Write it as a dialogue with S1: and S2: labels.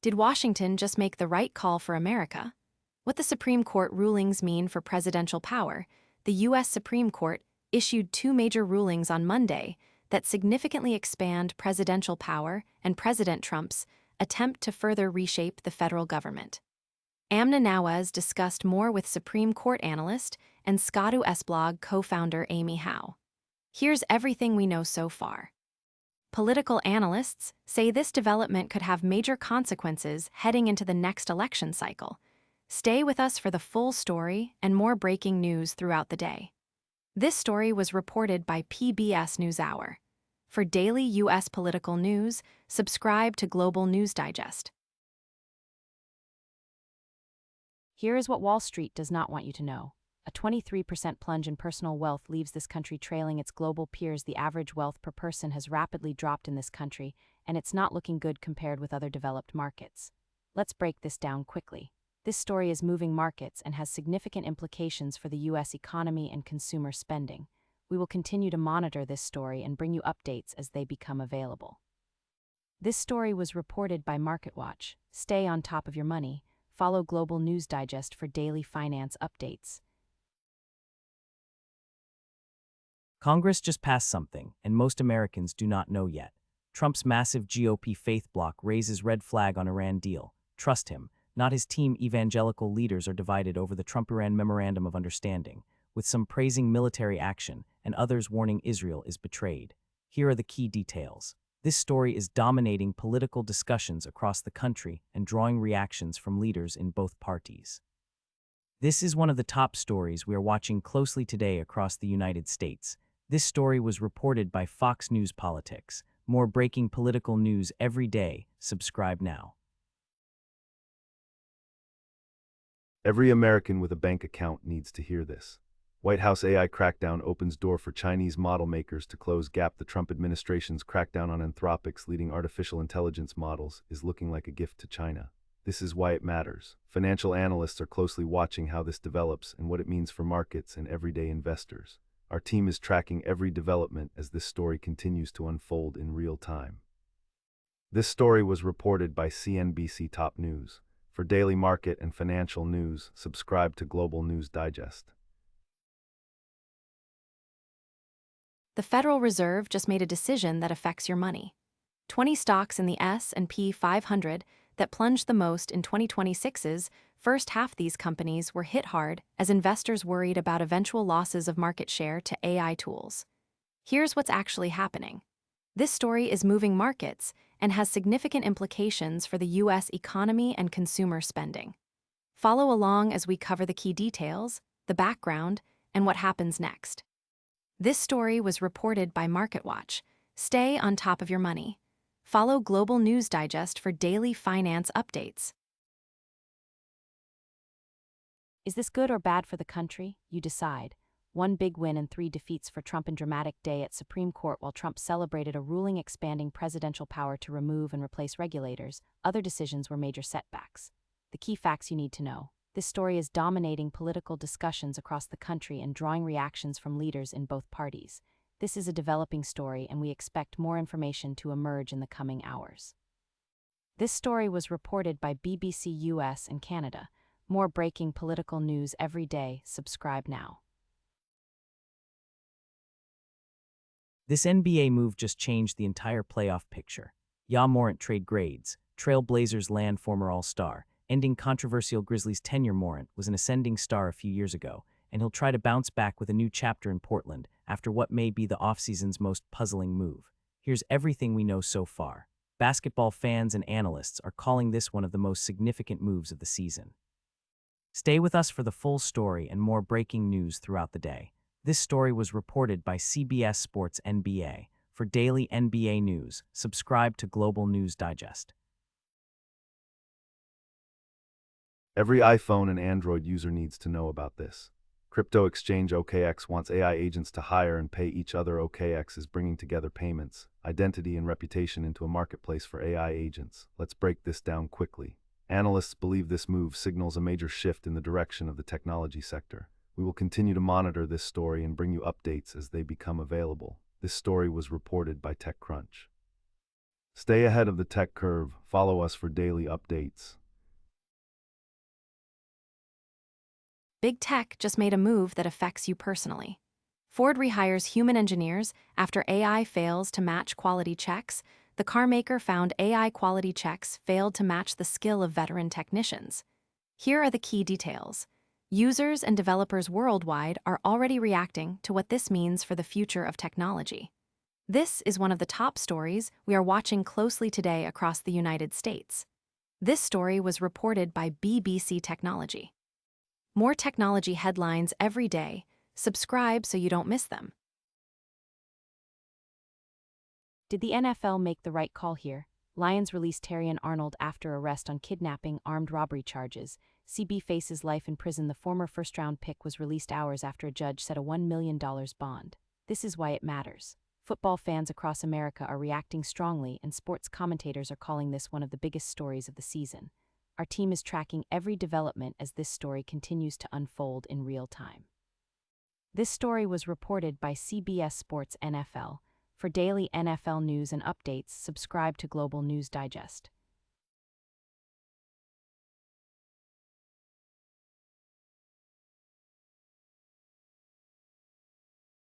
S1: Did Washington just make the right call for America? What the Supreme Court rulings mean for presidential power. The U.S. Supreme Court issued two major rulings on Monday that significantly expand presidential power and President Trump's attempt to further reshape the federal government. Amna Nawaz discussed more with Supreme Court analyst and Skadu S-Blog co-founder Amy Howe. Here's everything we know so far. Political analysts say this development could have major consequences heading into the next election cycle. Stay with us for the full story and more breaking news throughout the day. This story was reported by PBS NewsHour. For daily U.S. political news, subscribe to Global News Digest.
S2: Here is what Wall Street does not want you to know. A 23% plunge in personal wealth leaves this country trailing its global peers. The average wealth per person has rapidly dropped in this country, and it's not looking good compared with other developed markets. Let's break this down quickly. This story is moving markets and has significant implications for the U.S. economy and consumer spending. We will continue to monitor this story and bring you updates as they become available. This story was reported by MarketWatch. Stay on top of your money. Follow Global News Digest for daily finance updates.
S3: Congress just passed something, and most Americans do not know yet. Trump's massive GOP faith bloc raises red flag on Iran deal. Trust him, not his team. Evangelical leaders are divided over the Trump-Iran Memorandum of Understanding, with some praising military action and others warning Israel is betrayed. Here are the key details. This story is dominating political discussions across the country and drawing reactions from leaders in both parties. This is one of the top stories we are watching closely today across the United States. This story was reported by Fox News Politics. More breaking political news every day. Subscribe now.
S4: Every American with a bank account needs to hear this. White House AI crackdown opens door for Chinese model makers to close gap. The Trump administration's crackdown on Anthropic's leading artificial intelligence models is looking like a gift to China. This is why it matters. Financial analysts are closely watching how this develops and what it means for markets and everyday investors. Our team is tracking every development as this story continues to unfold in real time. This story was reported by CNBC Top News. For daily market and financial news, subscribe to Global News Digest.
S1: The Federal Reserve just made a decision that affects your money. 20 stocks in the S&P 500 that plunged the most in 2026's first half. These companies were hit hard as investors worried about eventual losses of market share to AI tools. Here's what's actually happening. This story is moving markets and has significant implications for the U.S. economy and consumer spending. Follow along as we cover the key details, the background, and what happens next. This story was reported by MarketWatch. Stay on top of your money. Follow Global News Digest for daily finance updates.
S2: Is this good or bad for the country? You decide. One big win and 3 defeats for Trump in dramatic day at Supreme Court. While Trump celebrated a ruling expanding presidential power to remove and replace regulators, other decisions were major setbacks. The key facts you need to know. This story is dominating political discussions across the country and drawing reactions from leaders in both parties. This is a developing story, and we expect more information to emerge in the coming hours. This story was reported by BBC US and Canada. More breaking political news every day. Subscribe now.
S3: This NBA move just changed the entire playoff picture. Ja Morant trade grades. Trailblazers land former All-Star. Ending controversial Grizzlies tenure. Morant was an ascending star a few years ago, and he'll try to bounce back with a new chapter in Portland after what may be the offseason's most puzzling move. Here's everything we know so far. Basketball fans and analysts are calling this one of the most significant moves of the season. Stay with us for the full story and more breaking news throughout the day. This story was reported by CBS Sports NBA. For daily NBA news, subscribe to Global News Digest.
S4: Every iPhone and Android user needs to know about this. Crypto exchange OKX wants AI agents to hire and pay each other. OKX is bringing together payments, identity, and reputation into a marketplace for AI agents. Let's break this down quickly. Analysts believe this move signals a major shift in the direction of the technology sector. We will continue to monitor this story and bring you updates as they become available. This story was reported by TechCrunch. Stay ahead of the tech curve. Follow us for daily updates.
S1: Big tech just made a move that affects you personally. Ford rehires human engineers after AI fails to match quality checks. The car maker found AI quality checks failed to match the skill of veteran technicians. Here are the key details. Users and developers worldwide are already reacting to what this means for the future of technology. This is one of the top stories we are watching closely today across the United States. This story was reported by BBC Technology. More technology headlines every day. Subscribe so you don't miss them.
S2: Did the NFL make the right call here? Lions release Terrion Arnold after arrest on kidnapping, armed robbery charges. CB faces life in prison. The former first-round pick was released hours after a judge set a $1 million bond. This is why it matters. Football fans across America are reacting strongly, and sports commentators are calling this one of the biggest stories of the season. Our team is tracking every development as this story continues to unfold in real time. This story was reported by CBS Sports NFL. For daily NFL news and updates, subscribe to Global News Digest.